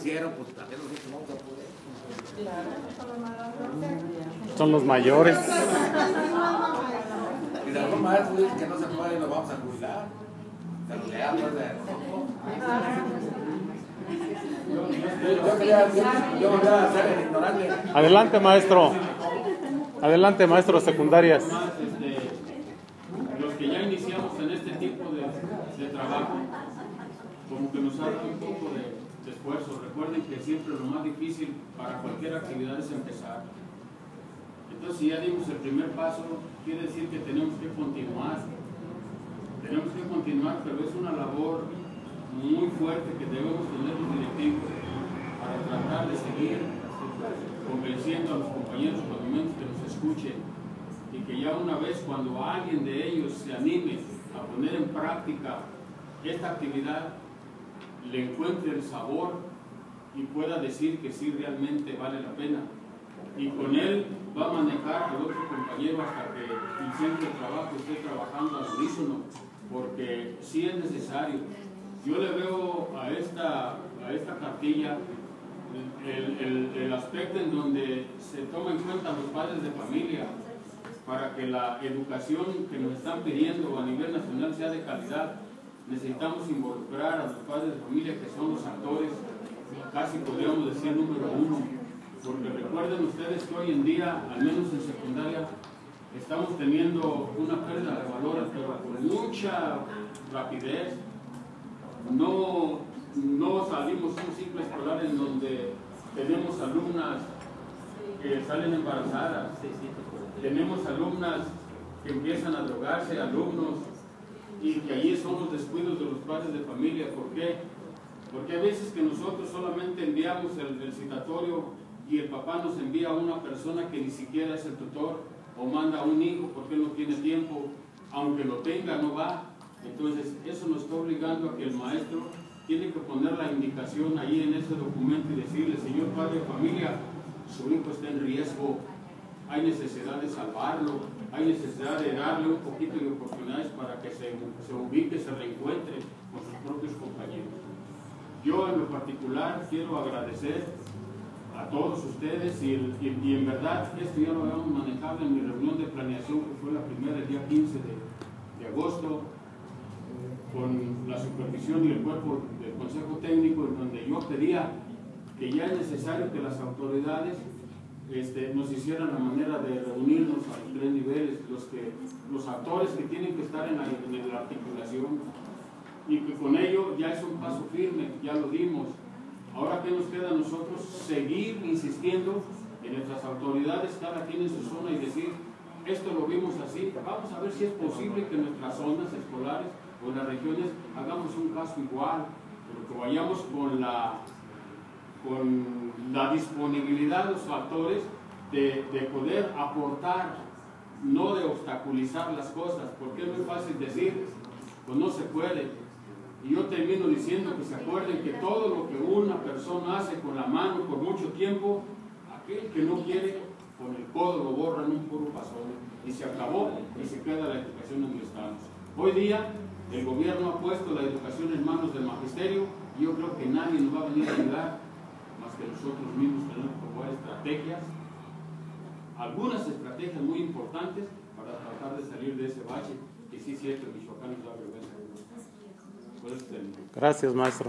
hicieron, pues también nosotros vamos a poder. Son los mayores. Y de alguna manera tú dices que no se puede y nos vamos a jubilar. Pero le hablas de yo voy a ser el ignorante. Adelante, maestro. Adelante, maestro, secundarias. Los que ya iniciamos en este tipo de trabajo, como que nos ha dado un poco de esfuerzo. Recuerden que siempre lo más difícil para cualquier actividad es empezar. Entonces, si ya dimos el primer paso, quiere decir que tenemos que continuar. Tenemos que continuar, pero es una labor muy fuerte que debemos tener los directivos para tratar de seguir convenciendo a los compañeros, por lo menos que nos escuchen, y que ya una vez cuando alguien de ellos se anime a poner en práctica esta actividad, le encuentre el sabor y pueda decir que sí realmente vale la pena. Y con él va a manejar el otro compañero hasta que el centro de trabajo esté trabajando al unísono, porque sí es necesario. Yo le veo a esta cartilla el aspecto en donde se toma en cuenta a los padres de familia para que la educación que nos están pidiendo a nivel nacional sea de calidad. Necesitamos involucrar a los padres de familia, que son los actores, casi podríamos decir número uno, porque recuerden ustedes que hoy en día, al menos en secundaria, estamos teniendo una pérdida de valores, pero con mucha rapidez. No salimos un ciclo escolar en donde tenemos alumnas que salen embarazadas, tenemos alumnas que empiezan a drogarse, alumnos, y que allí son los descuidos de los padres de familia. ¿Por qué? Porque a veces que nosotros solamente enviamos el citatorio y el papá nos envía a una persona que ni siquiera es el tutor, o manda a un hijo porque no tiene tiempo, aunque lo tenga no va. Entonces eso nos está obligando a que el maestro tiene que poner la indicación ahí en ese documento y decirle: señor padre de familia, su hijo está en riesgo, hay necesidad de salvarlo, hay necesidad de darle un poquito de oportunidades para que se ubique, se reencuentre con sus propios compañeros. Yo en lo particular quiero agradecer a todos ustedes y en verdad esto ya lo habíamos manejado en mi reunión de planeación, que fue la primera el día 15 de agosto, con la supervisión y el cuerpo del Consejo Técnico, en donde yo pedía que ya es necesario que las autoridades nos hicieran la manera de reunirnos a los tres niveles, los actores que tienen que estar en la articulación, y que con ello ya es un paso firme, ya lo dimos. Ahora, ¿qué nos queda a nosotros? Seguir insistiendo en nuestras autoridades, cada quien en su zona, y decir: esto lo vimos así, vamos a ver si es posible que en nuestras zonas escolares o en las regiones hagamos un caso igual, pero que vayamos con la disponibilidad de los actores de poder aportar, no de obstaculizar las cosas, porque es muy fácil decir, pues no se puede. Y yo termino diciendo que se acuerden que todo lo que una persona hace con la mano por mucho tiempo, aquel que no quiere, con el codo lo borra en un puro pasón, y se acabó y se queda la educación en donde estamos. Hoy día el gobierno ha puesto la educación en manos del magisterio, y yo creo que nadie nos va a venir a ayudar más que nosotros mismos. Tenemos que probar estrategias, algunas estrategias muy importantes para tratar de salir de ese bache, que sí es cierto, Michoacán nos da vergüenza. Gracias, maestro.